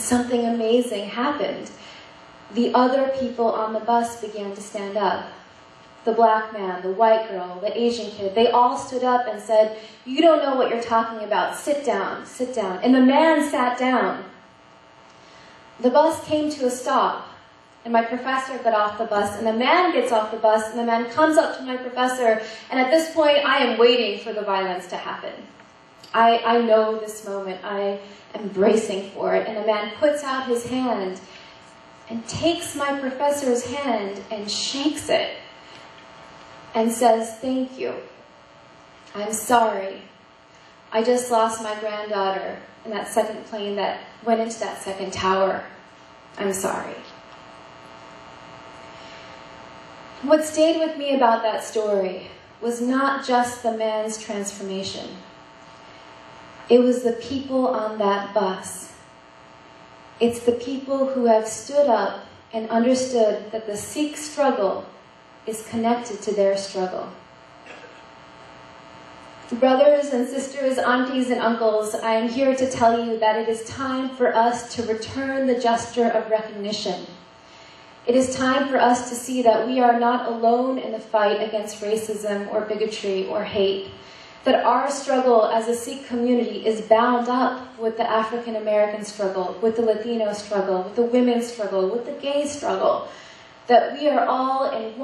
something amazing happened. The other people on the bus began to stand up. The black man, the white girl, the Asian kid, they all stood up and said, "You don't know what you're talking about. Sit down, sit down." And the man sat down. The bus came to a stop, and my professor got off the bus, and the man gets off the bus, and the man comes up to my professor, and at this point, I am waiting for the violence to happen. I know this moment. I am bracing for it. And the man puts out his hand and takes my professor's hand and shakes it and says, "Thank you. I'm sorry. I just lost my granddaughter in that second plane that went into that second tower. I'm sorry." What stayed with me about that story was not just the man's transformation. It was the people on that bus. It's the people who have stood up and understood that the Sikh struggle is connected to their struggle. Brothers and sisters, aunties and uncles, I am here to tell you that it is time for us to return the gesture of recognition. It is time for us to see that we are not alone in the fight against racism or bigotry or hate, that our struggle as a Sikh community is bound up with the African American struggle, with the Latino struggle, with the women's struggle, with the gay struggle, that we are all in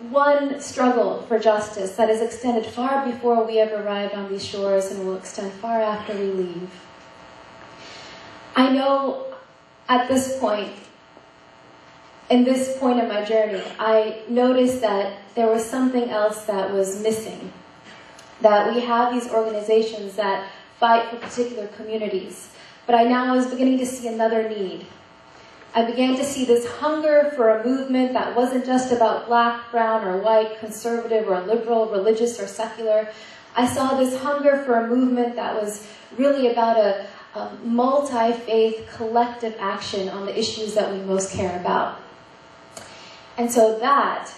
one struggle for justice that is extended far before we have arrived on these shores and will extend far after we leave. I know at this point, in this point of my journey, I noticed that there was something else that was missing. That we have these organizations that fight for particular communities. But I now was beginning to see another need. I began to see this hunger for a movement that wasn't just about black, brown, or white, conservative, or liberal, religious, or secular. I saw this hunger for a movement that was really about a multi-faith collective action on the issues that we most care about. And so that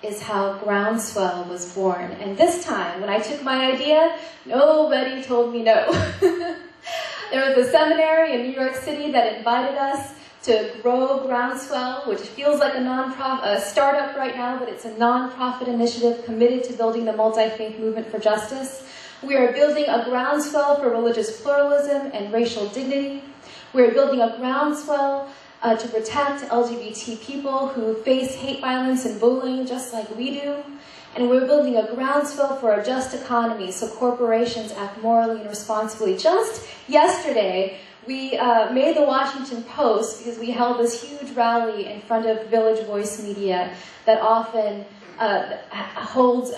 is how Groundswell was born. And this time, when I took my idea, nobody told me no. There was a seminary in New York City that invited us to grow Groundswell, which feels like a startup right now, but it's a nonprofit initiative committed to building the multi-faith movement for justice. We are building a groundswell for religious pluralism and racial dignity. We are building a groundswell to protect LGBT people who face hate violence and bullying just like we do. And we're building a groundswell for a just economy so corporations act morally and responsibly. Just yesterday, we made the Washington Post because we held this huge rally in front of Village Voice Media that often holds...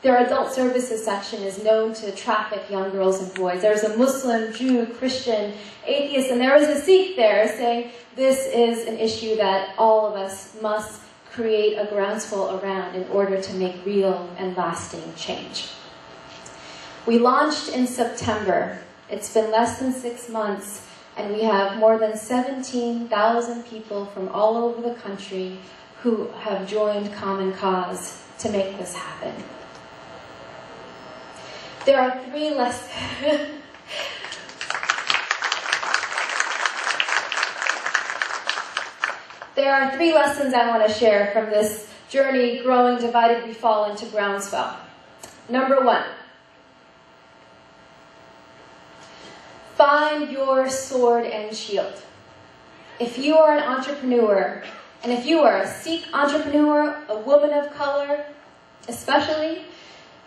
Their adult services section is known to traffic young girls and boys. There's a Muslim, Jew, Christian, atheist, and there was a Sikh there saying this is an issue that all of us must create a groundswell around in order to make real and lasting change. We launched in September. It's been less than 6 months, and we have more than 17,000 people from all over the country who have joined Common Cause to make this happen. There are 3 lessons. There are 3 lessons I want to share from this journey, growing, divided we fall, into Groundswell. Number 1, find your sword and shield. If you are an entrepreneur, and if you are a Sikh entrepreneur, a woman of color especially,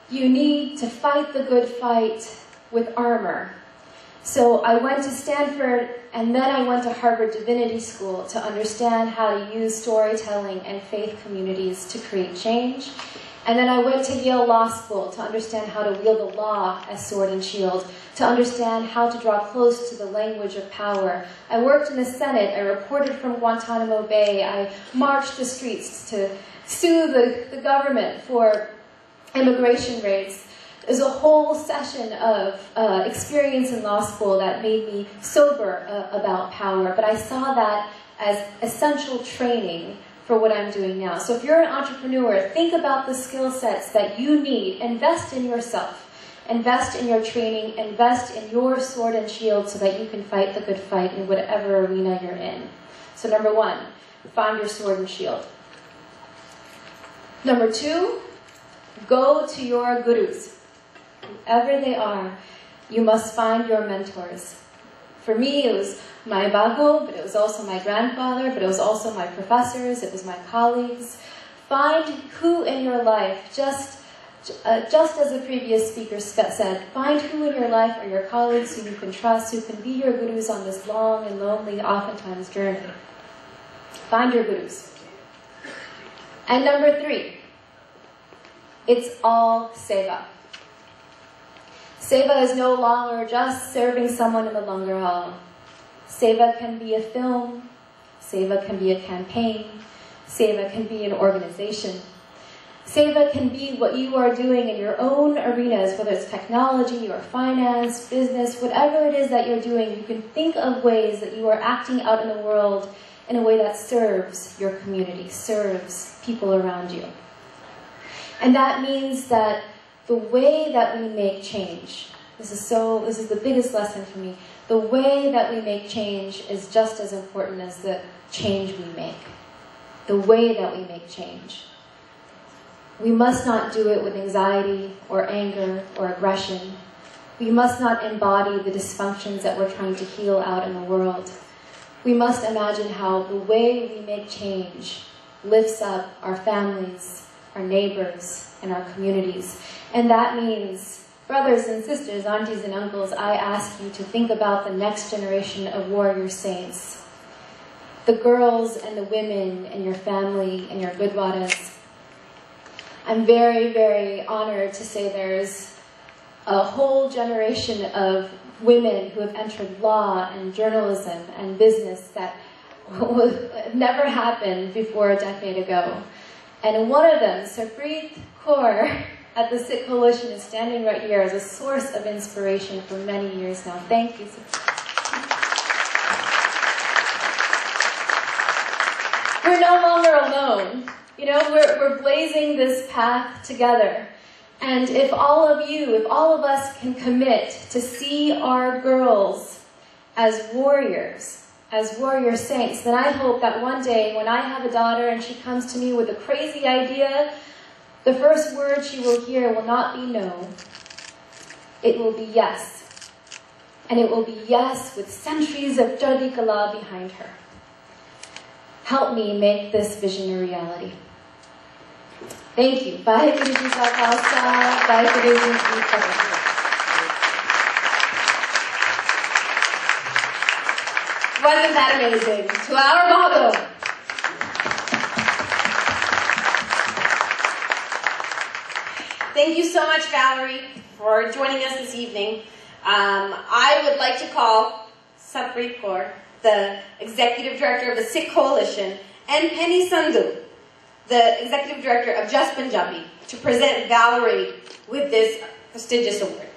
you need to fight the good fight with armor. So I went to Stanford, and then I went to Harvard Divinity School to understand how to use storytelling and faith communities to create change. And then I went to Yale Law School to understand how to wield the law as sword and shield, to understand how to draw close to the language of power. I worked in the Senate. I reported from Guantanamo Bay. I marched the streets to sue the government for immigration raids. There's a whole session of experience in law school that made me sober about power, but I saw that as essential training for what I'm doing now. So if you're an entrepreneur, think about the skill sets that you need. Invest in yourself. Invest in your training, invest in your sword and shield so that you can fight the good fight in whatever arena you're in. So number 1, find your sword and shield. Number 2, go to your gurus. Whoever they are, you must find your mentors. For me, it was my bago, but it was also my grandfather, but it was also my professors, it was my colleagues. Find who in your life, just as the previous speaker said, find who in your life are your colleagues who you can trust, who can be your gurus on this long and lonely, oftentimes, journey. Find your gurus. And number 3, it's all seva. Seva is no longer just serving someone in the Langar hall. Seva can be a film, seva can be a campaign, seva can be an organization. Seva can be what you are doing in your own arenas, whether it's technology or finance, business, whatever it is that you're doing. You can think of ways that you are acting out in the world in a way that serves your community, serves people around you. And that means that the way that we make change, this is the biggest lesson for me, the way that we make change is just as important as the change we make. The way that we make change. We must not do it with anxiety or anger or aggression. We must not embody the dysfunctions that we're trying to heal out in the world. We must imagine how the way we make change lifts up our families, our neighbors, and our communities. And that means, brothers and sisters, aunties and uncles, I ask you to think about the next generation of warrior saints. The girls and the women in your family and your gurdwaras. I'm very, very honored to say there's a whole generation of women who have entered law and journalism and business that never happened before a decade ago. And one of them, Sarpreet Kaur, at the Sikh Coalition, is standing right here as a source of inspiration for many years now. Thank you. We're no longer alone. You know, we're blazing this path together. And if all of you, if all of us can commit to see our girls as warriors saints, then I hope that one day when I have a daughter and she comes to me with a crazy idea, the first word she will hear will not be no. It will be yes. And it will be yes with centuries of Chardi Gala behind her. Help me make this vision a reality. Thank you. Bye, Guruji Khalsa. Bye, Guruji. Wasn't that amazing? To our motto. Thank you so much, Valerie, for joining us this evening. I would like to call Sarpreet Kaur, the Executive Director of the Sikh Coalition, and Penny Sandhu, the Executive Director of Just Punjabi, to present Valerie with this prestigious award.